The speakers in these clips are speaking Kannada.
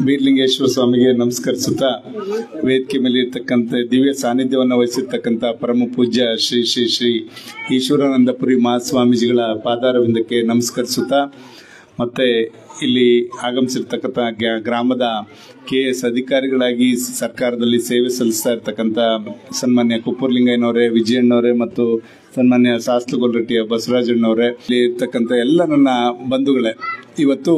ಬೀರ್ಲಿಂಗೇಶ್ವರ ಸ್ವಾಮಿಗೆ ನಮಸ್ಕರಿಸುತ್ತಾ ವೇದಿಕೆ ಮೇಲೆ ಇರ್ತಕ್ಕಂಥ ದಿವ್ಯ ಸಾನ್ನಿಧ್ಯವನ್ನು ವಹಿಸಿರ್ತಕ್ಕಂಥ ಪರಮ ಪೂಜ್ಯ ಶ್ರೀ ಶ್ರೀ ಶ್ರೀ ಈಶ್ವರಾನಂದಪುರಿ ಮಹಾಸ್ವಾಮೀಜಿಗಳ ಪಾದಾರವಿಂದಕ್ಕೆ ನಮಸ್ಕರಿಸುತ್ತಾ ಮತ್ತೆ ಇಲ್ಲಿ ಆಗಮಿಸಿರ್ತಕ್ಕಂಥ ಗ್ರಾಮದ KS ಅಧಿಕಾರಿಗಳಾಗಿ ಸರ್ಕಾರದಲ್ಲಿ ಸೇವೆ ಸಲ್ಲಿಸ್ತಾ ಇರ್ತಕ್ಕಂಥ ಸನ್ಮಾನ್ಯ ಕುಪ್ಪೂರ್ಲಿಂಗಯ್ಯನವರೇ, ವಿಜಯಣ್ಣವರೇ ಮತ್ತು ಸನ್ಮಾನ್ಯ ಶಾಸ್ತ್ರಗೊಲ್ರಟ್ಟಿಯ ಬಸವರಾಜಣ್ಣವರೇ, ಇಲ್ಲಿ ಇರ್ತಕ್ಕಂಥ ಎಲ್ಲ ನನ್ನ ಬಂಧುಗಳೇ, ಇವತ್ತು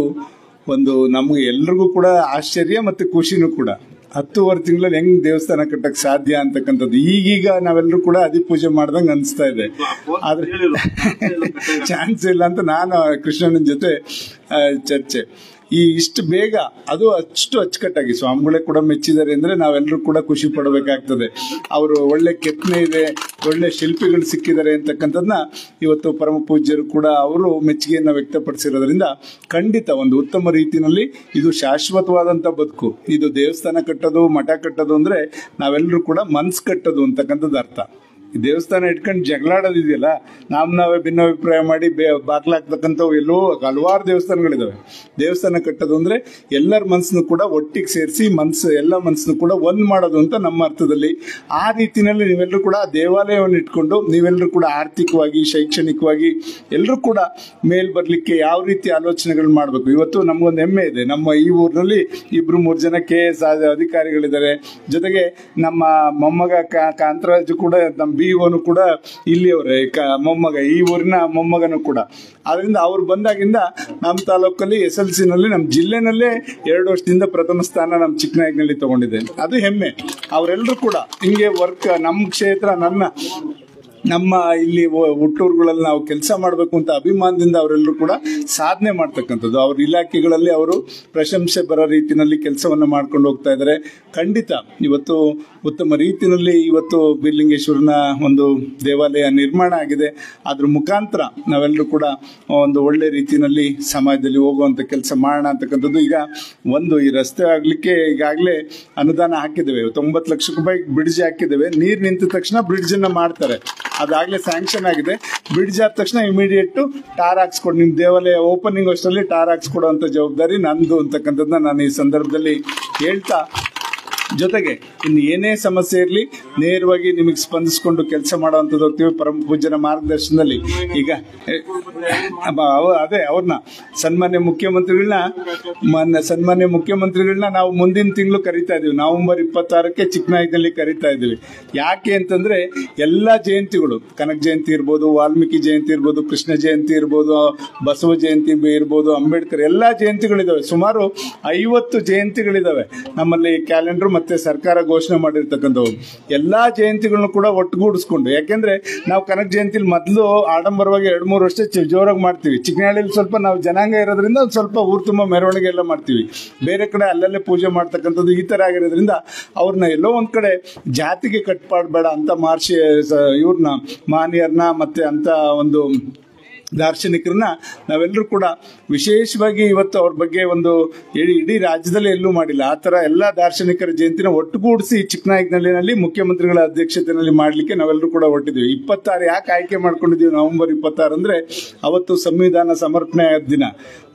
ಒಂದು ನಮ್ಗೆ ಎಲ್ರಿಗೂ ಕೂಡ ಆಶ್ಚರ್ಯ ಮತ್ತೆ ಖುಷಿನೂ ಕೂಡ. 10 ತಿಂಗಳಲ್ಲಿ ಹೆಂಗ್ ದೇವಸ್ಥಾನ ಕಟ್ಟಕ್ ಸಾಧ್ಯ ಅಂತಕ್ಕಂಥದ್ದು ಈಗೀಗ ನಾವೆಲ್ಲರೂ ಕೂಡ ಅಧಿಪೂಜೆ ಮಾಡ್ದಂಗೆ ಅನಿಸ್ತಾ ಇದೆ. ಆದ್ರೆ ಚಾನ್ಸ್ ಇಲ್ಲ ಅಂತ ನಾನು ಕೃಷ್ಣನ ಜೊತೆ ಚರ್ಚೆ. ಇಷ್ಟು ಬೇಗ ಅದು ಅಷ್ಟು ಅಚ್ಚುಕಟ್ಟಾಗಿ ಸ್ವಾಮಿಗಳೇ ಕೂಡ ಮೆಚ್ಚಿದ್ದಾರೆ ಅಂದ್ರೆ ನಾವೆಲ್ಲರೂ ಕೂಡ ಖುಷಿ ಪಡಬೇಕಾಗ್ತದೆ. ಅವರು ಒಳ್ಳೆ ಕೆತ್ತನೆ ಇದೆ, ಒಳ್ಳೆ ಶಿಲ್ಪಿಗಳು ಸಿಕ್ಕಿದ್ದಾರೆ ಅಂತಕ್ಕಂಥದ್ದನ್ನ ಇವತ್ತು ಪರಮ ಪೂಜ್ಯರು ಕೂಡ ಅವರು ಮೆಚ್ಚುಗೆಯನ್ನ ವ್ಯಕ್ತಪಡಿಸಿರೋದ್ರಿಂದ ಖಂಡಿತ ಒಂದು ಉತ್ತಮ ರೀತಿಯಲ್ಲಿ ಇದು ಶಾಶ್ವತವಾದಂತ ಬದುಕು. ಇದು ದೇವಸ್ಥಾನ ಕಟ್ಟೋದು, ಮಠ ಕಟ್ಟೋದು ಅಂದ್ರೆ ನಾವೆಲ್ಲರೂ ಕೂಡ ಮನ್ಸು ಕಟ್ಟೋದು ಅಂತಕ್ಕಂಥದ್ದು ಅರ್ಥ. ದೇವಸ್ಥಾನ ಇಟ್ಕೊಂಡು ಜಗಳಾಡೋದಿದೆಯಲ್ಲ, ನಾವೇ ಭಿನ್ನಾಭಿಪ್ರಾಯ ಮಾಡಿ ಬಾಗ್ಲಾಕ್ತಕ್ಕಂಥವು ಎಲ್ಲೋ ಹಲವಾರು ದೇವಸ್ಥಾನಗಳಿದಾವೆ. ದೇವಸ್ಥಾನ ಕಟ್ಟೋದು ಅಂದ್ರೆ ಎಲ್ಲರ ಮನಸ್ಸನ್ನು ಕೂಡ ಒಟ್ಟಿಗೆ ಸೇರಿಸಿ ಎಲ್ಲ ಮನಸ್ಸನ್ನು ಕೂಡ ಒಂದ್ ಮಾಡೋದು ಅಂತ ನಮ್ಮ ಅರ್ಥದಲ್ಲಿ. ಆ ರೀತಿಯಲ್ಲಿ ನೀವೆಲ್ಲರೂ ಕೂಡ ದೇವಾಲಯವನ್ನು ಇಟ್ಕೊಂಡು ನೀವೆಲ್ಲರೂ ಕೂಡ ಆರ್ಥಿಕವಾಗಿ, ಶೈಕ್ಷಣಿಕವಾಗಿ ಎಲ್ಲರೂ ಕೂಡ ಮೇಲ್ ಬರ್ಲಿಕ್ಕೆ ಯಾವ ರೀತಿ ಆಲೋಚನೆಗಳು ಮಾಡಬೇಕು. ಇವತ್ತು ನಮ್ಗೊಂದು ಹೆಮ್ಮೆ ಇದೆ, ನಮ್ಮ ಈ ಊರಿನಲ್ಲಿ 2-3 ಜನ KS ಅಧಿಕಾರಿಗಳಿದ್ದಾರೆ. ಜೊತೆಗೆ ನಮ್ಮ ಮೊಮ್ಮಗ ಕಾಂತರಾಜು ಕೂಡ, ನಮ್ಮ BOನು ಕೂಡ ಇಲ್ಲಿಯವರೇ, ಮೊಮ್ಮಗ, ಈ ಊರಿನ ಮೊಮ್ಮಗನು ಕೂಡ. ಆದ್ರಿಂದ ಅವ್ರು ಬಂದಾಗಿಂದ ನಮ್ಮ ತಾಲೂಕಲ್ಲಿ SLC ನಲ್ಲಿ ನಮ್ಮ ಜಿಲ್ಲೆನಲ್ಲೇ 2 ವರ್ಷದಿಂದ ಪ್ರಥಮ ಸ್ಥಾನ ನಮ್ಮ ಚಿಕ್ಕನಾಯಕನಲ್ಲಿ ತಗೊಂಡಿದೆ. ಅದು ಹೆಮ್ಮೆ. ಅವರೆಲ್ಲರೂ ಕೂಡ ಹಿಂಗೆ ವರ್ಕ್ ನಮ್ಮ ಕ್ಷೇತ್ರ, ನಮ್ಮ ಇಲ್ಲಿ ಹುಟ್ಟೂರುಗಳಲ್ಲಿ ನಾವು ಕೆಲಸ ಮಾಡಬೇಕು ಅಂತ ಅಭಿಮಾನದಿಂದ ಅವರೆಲ್ಲರೂ ಕೂಡ ಸಾಧನೆ ಮಾಡ್ತಕ್ಕಂಥದ್ದು. ಅವ್ರ ಇಲಾಖೆಗಳಲ್ಲಿ ಅವರು ಪ್ರಶಂಸೆ ಬರೋ ರೀತಿಯಲ್ಲಿ ಕೆಲಸವನ್ನ ಮಾಡ್ಕೊಂಡು ಹೋಗ್ತಾ ಇದ್ದಾರೆ. ಖಂಡಿತ ಇವತ್ತು ಉತ್ತಮ ರೀತಿಯಲ್ಲಿ ಇವತ್ತು ಬೀರ್ಲಿಂಗೇಶ್ವರನ ಒಂದು ದೇವಾಲಯ ನಿರ್ಮಾಣ ಆಗಿದೆ. ಅದ್ರ ಮುಖಾಂತರ ನಾವೆಲ್ಲರೂ ಕೂಡ ಒಂದು ಒಳ್ಳೆ ರೀತಿಯಲ್ಲಿ ಸಮಾಜದಲ್ಲಿ ಹೋಗುವಂತ ಕೆಲಸ ಮಾಡೋಣ ಅಂತಕ್ಕಂಥದ್ದು. ಈಗ ಈ ರಸ್ತೆ ಆಗ್ಲಿಕ್ಕೆ ಈಗಾಗಲೇ ಅನುದಾನ ಹಾಕಿದ್ದೇವೆ, 90 ಲಕ್ಷ ರೂಪಾಯಿ ಬ್ರಿಡ್ಜ್ ಹಾಕಿದ್ದೇವೆ. ನೀರು ನಿಂತ ತಕ್ಷಣ ಬ್ರಿಡ್ಜ್ ಅನ್ನ ಮಾಡ್ತಾರೆ, ಅದಾಗ್ಲೇ ಸ್ಯಾಂಕ್ಷನ್ ಆಗಿದೆ. ಬ್ರಿಡ್ಜ್ ಆದ ತಕ್ಷಣ ಇಮಿಡಿಯೇಟ್ ಟಾರ್ ಹಾಕ್ಸ್ಕೊಡು, ನಿಮ್ ದೇವಾಲಯ ಓಪನಿಂಗ್ ಅಷ್ಟರಲ್ಲಿ ಟಾರ್ ಹಾಕ್ಸ್ಕೊಡುವಂತ ಜವಾಬ್ದಾರಿ ನಂದು ಅಂತಕ್ಕಂಥದ್ದನ್ನ ನಾನು ಈ ಸಂದರ್ಭದಲ್ಲಿ ಹೇಳ್ತಾ, ಜೊತೆಗೆ ಇನ್ನು ಏನೇ ಸಮಸ್ಯೆ ಇರಲಿ ನೇರವಾಗಿ ನಿಮಗೆ ಸ್ಪಂದಿಸಿಕೊಂಡು ಕೆಲಸ ಮಾಡುವಂಥದ್ದು ಹೋಗ್ತೀವಿ ಪರಮ ಪೂಜ್ಯರ ಮಾರ್ಗದರ್ಶನದಲ್ಲಿ. ಈಗ ಅದೇ ಅವ್ರನ್ನ ಸನ್ಮಾನ್ಯ ಮುಖ್ಯಮಂತ್ರಿಗಳನ್ನ ನಾವು ಮುಂದಿನ ತಿಂಗಳು ಕರಿತಾ ಇದೀವಿ. ನವೆಂಬರ್ 26ಕ್ಕೆ ಚಿಕ್ಕನಾಯಕನಲ್ಲಿ ಕರಿತಾ ಇದೀವಿ. ಯಾಕೆ ಅಂತಂದ್ರೆ ಎಲ್ಲಾ ಜಯಂತಿಗಳು, ಕನಕ ಜಯಂತಿ ಇರ್ಬೋದು, ವಾಲ್ಮೀಕಿ ಜಯಂತಿ ಇರ್ಬೋದು, ಕೃಷ್ಣ ಜಯಂತಿ ಇರ್ಬೋದು, ಬಸವ ಜಯಂತಿ ಇರ್ಬೋದು, ಅಂಬೇಡ್ಕರ್, ಎಲ್ಲಾ ಜಯಂತಿಗಳಿದಾವೆ. ಸುಮಾರು 50 ಜಯಂತಿಗಳಿದಾವೆ ನಮ್ಮಲ್ಲಿ ಕ್ಯಾಲೆಂಡರ್ ಮತ್ತೆ ಸರ್ಕಾರ ಘೋಷಣೆ ಮಾಡಿರ್ತಕ್ಕಂಥವು. ಎಲ್ಲಾ ಜಯಂತಿಗಳನ್ನು ಕೂಡ ಒಟ್ಟುಗೂಡಿಸ್ಕೊಂಡು, ಯಾಕೆಂದ್ರೆ ನಾವು ಕನಕ ಜಯಂತಿಲಿ ಮೊದಲು ಆಡಂಬರವಾಗಿ 2-3 ವರ್ಷ ಜೋರಾಗಿ ಮಾಡ್ತೀವಿ. ಚಿಕ್ಕನಹಳ್ಳಿಲಿ ಸ್ವಲ್ಪ ನಾವು ಜನಾಂಗ ಇರೋದ್ರಿಂದ ಒಂದು ಸ್ವಲ್ಪ ಊರು ತುಂಬಾ ಮೆರವಣಿಗೆ ಎಲ್ಲ ಮಾಡ್ತೀವಿ. ಬೇರೆ ಕಡೆ ಅಲ್ಲಲ್ಲೇ ಪೂಜೆ ಮಾಡ್ತಕ್ಕಂಥದ್ದು ಈ ತರ ಆಗಿರೋದ್ರಿಂದ ಅವ್ರನ್ನ ಎಲ್ಲೋ ಒಂದ್ ಕಡೆ ಜಾತಿಗೆ ಕಟ್ಪಾಡ್ಬೇಡ ಅಂತ ಇವ್ರನ್ನ ಮಾನ್ಯರನ್ನ ಮತ್ತೆ ಅಂತ ಒಂದು ದಾರ್ಶನಿಕರನ್ನ ನಾವೆಲ್ಲರೂ ಕೂಡ ವಿಶೇಷವಾಗಿ ಇವತ್ತು ಅವ್ರ ಬಗ್ಗೆ ಒಂದು ಇಡೀ ರಾಜ್ಯದಲ್ಲಿ ಎಲ್ಲೂ ಮಾಡಿಲ್ಲ. ಆ ತರ ಎಲ್ಲಾ ದಾರ್ಶನಿಕರ ಜಯಂತಿನ ಒಟ್ಟುಗೂಡಿಸಿ ಚಿಕ್ಕನಾಯಕನಹಳ್ಳಿನಲ್ಲಿ ಮುಖ್ಯಮಂತ್ರಿಗಳ ಅಧ್ಯಕ್ಷತೆಯಲ್ಲಿ ಮಾಡ್ಲಿಕ್ಕೆ ನಾವೆಲ್ಲರೂ ಕೂಡ ಹೊರಟಿದ್ವಿ. 26 ಯಾಕೆ ಆಯ್ಕೆ ಮಾಡ್ಕೊಂಡಿದೀವಿ ನವೆಂಬರ್ 26 ಅಂದ್ರೆ ಅವತ್ತು ಸಂವಿಧಾನ ಸಮರ್ಪಣೆ ದಿನ.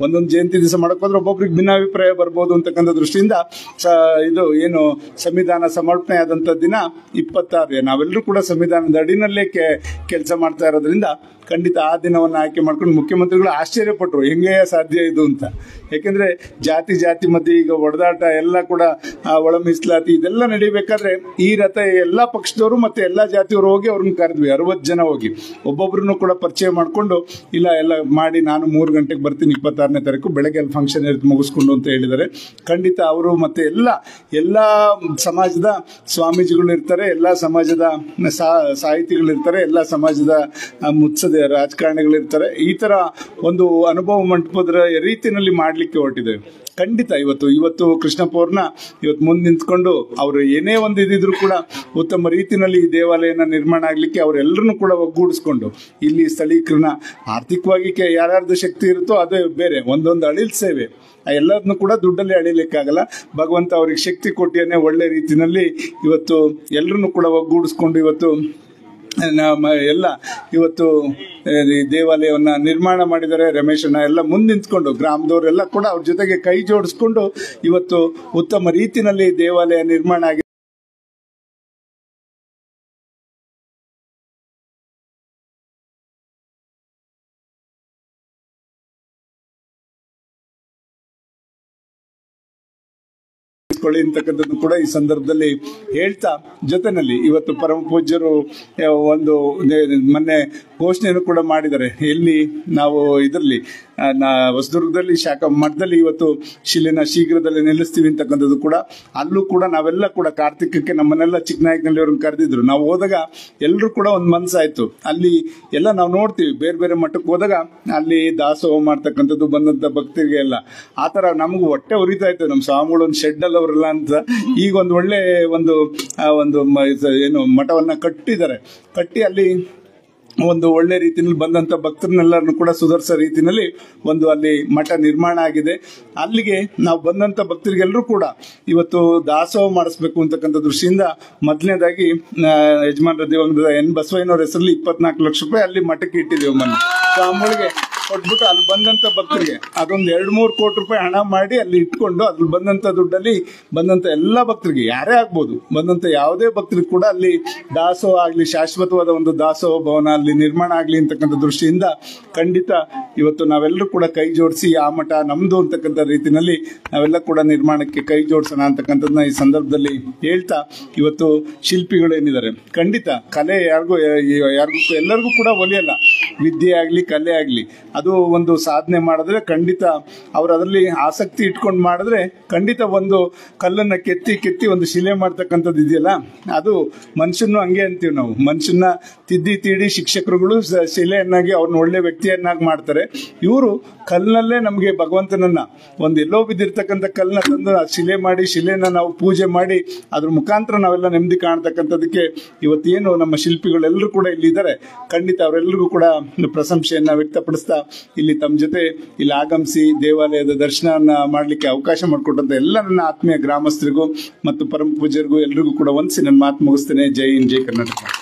ಒಂದೊಂದು ಜಯಂತಿ ದಿವಸ ಮಾಡಕ್ ಹೋದ್ರೆ ಒಬ್ಬೊಬ್ರಿಗೆ ಭಿನ್ನಾಭಿಪ್ರಾಯ ಬರ್ಬೋದು ಅಂತಕ್ಕಂಥ ದೃಷ್ಟಿಯಿಂದ ಇದು ಏನು ಸಂವಿಧಾನ ಸಮರ್ಪಣೆ ಆದಂತ ದಿನ 26. ನಾವೆಲ್ಲರೂ ಕೂಡ ಸಂವಿಧಾನದ ಅಡಿನಲ್ಲೇ ಕೆಲಸ ಮಾಡ್ತಾ ಇರೋದ್ರಿಂದ ಖಂಡಿತ ಆ ದಿನವನ್ನು ಆಯ್ಕೆ ಮಾಡ್ಕೊಂಡು ಮುಖ್ಯಮಂತ್ರಿಗಳು ಆಶ್ಚರ್ಯಪಟ್ಟರು, ಹೆಂಗೆ ಸಾಧ್ಯ ಇದು ಅಂತ. ಯಾಕೆಂದ್ರೆ ಜಾತಿ ಮಧ್ಯೆ ಈಗ ಒಡೆದಾಟ ಎಲ್ಲ ಕೂಡ ಒಳ ಮೀಸಲಾತಿ ಇದೆಲ್ಲ ನಡಿಬೇಕಾದ್ರೆ ಈ ರಥ ಎಲ್ಲಾ ಪಕ್ಷದವರು ಮತ್ತೆ ಎಲ್ಲಾ ಜಾತಿಯವರು ಹೋಗಿ ಅವ್ರನ್ನ ಕರೆದ್ವಿ. 60 ಜನ ಹೋಗಿ ಒಬ್ಬೊಬ್ರನ್ನು ಕೂಡ ಪರಿಚಯ ಮಾಡ್ಕೊಂಡು ಎಲ್ಲ ಮಾಡಿ ನಾನು 3 ಗಂಟೆಗೆ ಬರ್ತೀನಿ 26ನೇ ತಾರೀಕು ಬೆಳಗ್ಗೆ ಅಲ್ಲಿ ಫಂಕ್ಷನ್ ಇರುತ್ತೆ ಮುಗಿಸ್ಕೊಂಡು ಅಂತ ಹೇಳಿದ್ದಾರೆ. ಖಂಡಿತ ಅವರು ಮತ್ತೆ ಎಲ್ಲಾ ಸಮಾಜದ ಸ್ವಾಮೀಜಿಗಳು ಇರ್ತಾರೆ, ಎಲ್ಲಾ ಸಮಾಜದ ಸಾಹಿತಿಗಳಿರ್ತಾರೆ, ಎಲ್ಲಾ ಸಮಾಜದ ಮುತ್ಸದ ರಾಜಕಾರಣಿಗಳಿರ್ತಾರೆ. ಈ ತರ ಒಂದು ಅನುಭವ ಮಂಟಪದ ರೀತಿಯಲ್ಲಿ ಮಾಡ್ಲಿಕ್ಕೆ ಹೊರಟಿದೆ. ಖಂಡಿತ ಇವತ್ತು ಕೃಷ್ಣಪ್ಪ ಅವ್ರನ್ನ ಇವತ್ತು ಮುಂದೆ ನಿಂತ್ಕೊಂಡು ಅವರು ಏನೇ ಒಂದು ಇದಿದ್ರು ಕೂಡ ಉತ್ತಮ ರೀತಿಯಲ್ಲಿ ಈ ದೇವಾಲಯನ ನಿರ್ಮಾಣ ಆಗ್ಲಿಕ್ಕೆ ಅವರೆಲ್ಲರನ್ನು ಕೂಡ ಒಗ್ಗೂಡಿಸ್ಕೊಂಡು ಇಲ್ಲಿ ಸ್ಥಳೀಕರಣ ಆರ್ಥಿಕವಾಗಿ ಯಾರ್ಯಾರ್ದು ಶಕ್ತಿ ಇರುತ್ತೋ ಅದೇ ಬೇರೆ, ಒಂದೊಂದು ಅಳಿಲ್ ಸೇವೆ ಎಲ್ಲದನ್ನು ಕೂಡ ದುಡ್ಡಲ್ಲಿ ಅಳಿಲಿಕ್ಕಾಗಲ್ಲ. ಭಗವಂತ ಅವ್ರಿಗೆ ಶಕ್ತಿ ಕೊಟ್ಟಿಯನ್ನೇ ಒಳ್ಳೆ ರೀತಿಯಲ್ಲಿ ಇವತ್ತು ಎಲ್ಲರನ್ನು ಕೂಡ ಒಗ್ಗೂಡಿಸ್ಕೊಂಡು ಇವತ್ತು ಎಲ್ಲ ಇವತ್ತು ದೇವಾಲಯವನ್ನ ನಿರ್ಮಾಣ ಮಾಡಿದರೆ ರಮೇಶಣ್ಣ ಎಲ್ಲ ಮುಂದೆ ನಿಂತ್ಕೊಂಡು ಗ್ರಾಮದವರೆಲ್ಲ ಕೂಡ ಅವ್ರ ಜೊತೆಗೆ ಕೈ ಜೋಡಿಸ್ಕೊಂಡು ಇವತ್ತು ಉತ್ತಮ ರೀತಿಯಲ್ಲಿ ದೇವಾಲಯ ನಿರ್ಮಾಣ ಆಗಿದೆ. ಅಂತಕ್ಕಂಥದ್ದು ಕೂಡ ಈ ಸಂದರ್ಭದಲ್ಲಿ ಹೇಳ್ತಾ, ಜೊತೆನಲ್ಲಿ ಇವತ್ತು ಪರಮ ಪೂಜ್ಯರು ಒಂದು ಮೊನ್ನೆ ಘೋಷಣೆಯನ್ನು ಕೂಡ ಮಾಡಿದ್ದಾರೆ. ಎಲ್ಲಿ ನಾವು ಇದರಲ್ಲಿ ಹೊಸದುರ್ಗದಲ್ಲಿ ಶಾಖಾ ಮಠದಲ್ಲಿ ಇವತ್ತು ಶಿಲೆನ ಶೀಘ್ರದಲ್ಲಿ ನಿಲ್ಲಿಸ್ತೀವಿ ಅಂತಕ್ಕಂಥದ್ದು ಕೂಡ, ಅಲ್ಲೂ ಕೂಡ ನಾವೆಲ್ಲ ಕೂಡ ಕಾರ್ತಿಕಕ್ಕೆ ನಮ್ಮನ್ನೆಲ್ಲ ಚಿಕ್ಕನಾಯಕನಲ್ಲಿ ಅವ್ರನ್ನ ಕರೆದಿದ್ರು. ನಾವು ಹೋದಾಗ ಎಲ್ಲರೂ ಕೂಡ ಒಂದು ಮನಸ್ಸಾಯ್ತು. ಅಲ್ಲಿ ಎಲ್ಲ ನಾವು ನೋಡ್ತೀವಿ, ಬೇರೆ ಬೇರೆ ಮಠಕ್ಕೆ ಹೋದಾಗ ಅಲ್ಲಿ ದಾಸೋಹ ಮಾಡ್ತಕ್ಕಂಥದ್ದು ಬಂದಂತ ಭಕ್ತರಿಗೆ ಎಲ್ಲ ಆ ತರ ನಮಗೂ ಹೊಟ್ಟೆ ಉರಿತಾ ಇತ್ತು. ನಮ್ಮ ಸ್ವಾಮಿಗಳು ಒಂದು ಶೆಡ್ ಅಲ್ಲಿ ಅವರೆಲ್ಲ ಅಂತ ಈಗ ಒಂದು ಒಳ್ಳೆ ಒಂದು ಏನು ಮಠವನ್ನ ಕಟ್ಟಿದ್ದಾರೆ. ಕಟ್ಟಿ ಅಲ್ಲಿ ಒಂದು ಒಳ್ಳೆ ರೀತಿಯಲ್ಲಿ ಬಂದಂತ ಭಕ್ತರನ್ನೆಲ್ಲರನ್ನು ಕೂಡ ಸುಧಾರಿಸೋ ರೀತಿಯಲ್ಲಿ ಒಂದು ಅಲ್ಲಿ ಮಠ ನಿರ್ಮಾಣ ಆಗಿದೆ. ಅಲ್ಲಿಗೆ ನಾವು ಬಂದಂತ ಭಕ್ತರಿಗೆಲ್ಲರೂ ಕೂಡ ಇವತ್ತು ದಾಸೋಹ ಮಾಡಿಸ್ಬೇಕು ಅಂತಕ್ಕಂಥ ದೃಷ್ಟಿಯಿಂದ ಮೊದಲನೇದಾಗಿ ಯಜಮಾನರ ದಿವಂಗತ ಎನ್ ಬಸವಯ್ಯನವ್ರ ಹೆಸರಲ್ಲಿ 24 ಲಕ್ಷ ರೂಪಾಯಿ ಅಲ್ಲಿ ಮಠಕ್ಕೆ ಇಟ್ಟಿದ್ದೀವಿ. ಮೊನ್ನೆ ಸ್ವಾಮಿಗಳಿಗೆ ಕೊಟ್ಬಿಟ್ಟು ಅಲ್ಲಿ ಬಂದಂತ ಭಕ್ತರಿಗೆ ಅದೊಂದು 2-3 ಕೋಟಿ ರೂಪಾಯಿ ಹಣ ಮಾಡಿ ಅಲ್ಲಿ ಇಟ್ಕೊಂಡು ಅದ್ರಲ್ಲಿ ಬಂದಂತ ದುಡ್ಡಲ್ಲಿ ಬಂದಂತ ಎಲ್ಲಾ ಭಕ್ತರಿಗೆ, ಯಾರೇ ಆಗ್ಬೋದು, ಬಂದಂತ ಯಾವುದೇ ಭಕ್ತರಿಗೆ ಕೂಡ ಅಲ್ಲಿ ದಾಸೋಹ ಆಗ್ಲಿ, ಶಾಶ್ವತವಾದ ಒಂದು ದಾಸೋಹ ಭವನ ಅಲ್ಲಿ ನಿರ್ಮಾಣ ಆಗ್ಲಿ ಅಂತಕ್ಕಂಥ ದೃಷ್ಟಿಯಿಂದ ಖಂಡಿತ ಇವತ್ತು ನಾವೆಲ್ಲರೂ ಕೂಡ ಕೈ ಜೋಡಿಸಿ ಆ ಮಠ ನಮ್ದು ಅಂತಕ್ಕಂಥ ರೀತಿಯಲ್ಲಿ ನಾವೆಲ್ಲ ಕೂಡ ನಿರ್ಮಾಣಕ್ಕೆ ಕೈ ಜೋಡಿಸೋಣ ಅಂತಕ್ಕಂಥದ್ದನ್ನ ಈ ಸಂದರ್ಭದಲ್ಲಿ ಹೇಳ್ತಾ, ಇವತ್ತು ಶಿಲ್ಪಿಗಳು ಏನಿದ್ದಾರೆ ಖಂಡಿತ ಕಲೆ ಯಾರಿಗೂ ಎಲ್ಲರಿಗೂ ಕೂಡ ಒಲಿಯಲ್ಲ. ವಿದ್ಯೆ ಆಗ್ಲಿ ಕಲೆ ಆಗ್ಲಿ ಅದು ಒಂದು ಸಾಧನೆ ಮಾಡಿದ್ರೆ ಖಂಡಿತ ಅವ್ರು ಅದರಲ್ಲಿ ಆಸಕ್ತಿ ಇಟ್ಕೊಂಡು ಮಾಡಿದ್ರೆ ಖಂಡಿತ ಒಂದು ಕಲ್ಲನ್ನ ಕೆತ್ತಿ ಒಂದು ಶಿಲೆ ಮಾಡ್ತಕ್ಕಂಥದ್ದು ಇದೆಯಲ್ಲ, ಅದು ಮನುಷ್ಯನು ಹಂಗೆ ಅಂತೀವಿ ನಾವು. ಮನುಷ್ಯನ ತಿದ್ದಿ ತೀಡಿ ಶಿಕ್ಷಕರುಗಳು ಶಿಲೆಯನ್ನಾಗಿ ಅವ್ರನ್ನ ಒಳ್ಳೆ ವ್ಯಕ್ತಿಯನ್ನಾಗಿ ಮಾಡ್ತಾರೆ. ಇವರು ಕಲ್ಲಲ್ಲೇ ನಮಗೆ ಭಗವಂತನನ್ನ ಒಂದು ಎಲ್ಲೋ ಬಿದ್ದಿರ್ತಕ್ಕಂಥ ಕಲ್ಲನ್ನ ತಂದು ಶಿಲೆ ಮಾಡಿ, ಶಿಲೆನ ನಾವು ಪೂಜೆ ಮಾಡಿ ಅದ್ರ ಮುಖಾಂತರ ನಾವೆಲ್ಲ ನೆಮ್ಮದಿ ಕಾಣ್ತಕ್ಕಂಥದಕ್ಕೆ ಇವತ್ತೇನು ನಮ್ಮ ಶಿಲ್ಪಿಗಳೆಲ್ಲರೂ ಕೂಡ ಇಲ್ಲಿದ್ದಾರೆ. ಖಂಡಿತ ಅವರೆಲ್ಲರಿಗೂ ಕೂಡ ಪ್ರಶಂಸೆಯನ್ನ ವ್ಯಕ್ತಪಡಿಸ್ತಾ ಇಲ್ಲಿ ತಮ್ಮ ಜೊತೆ ಇಲ್ಲಿ ಆಗಮಿಸಿ ದೇವಾಲಯದ ದರ್ಶನವನ್ನ ಮಾಡ್ಲಿಕ್ಕೆ ಅವಕಾಶ ಮಾಡಿಕೊಟ್ಟಂತ ಎಲ್ಲ ನನ್ನ ಆತ್ಮೀಯ ಗ್ರಾಮಸ್ಥರಿಗೂ ಮತ್ತು ಪರಮ ಪೂಜ್ಯರಿಗೂ ಎಲ್ರಿಗೂ ಕೂಡ ಒಂದ್ಸಿ ನನ್ನ ಮಾತು ಮುಗಿಸ್ತೇನೆ. ಜೈ ಹಿಂದ್, ಜೈ ಕರ್ನಾಟಕ.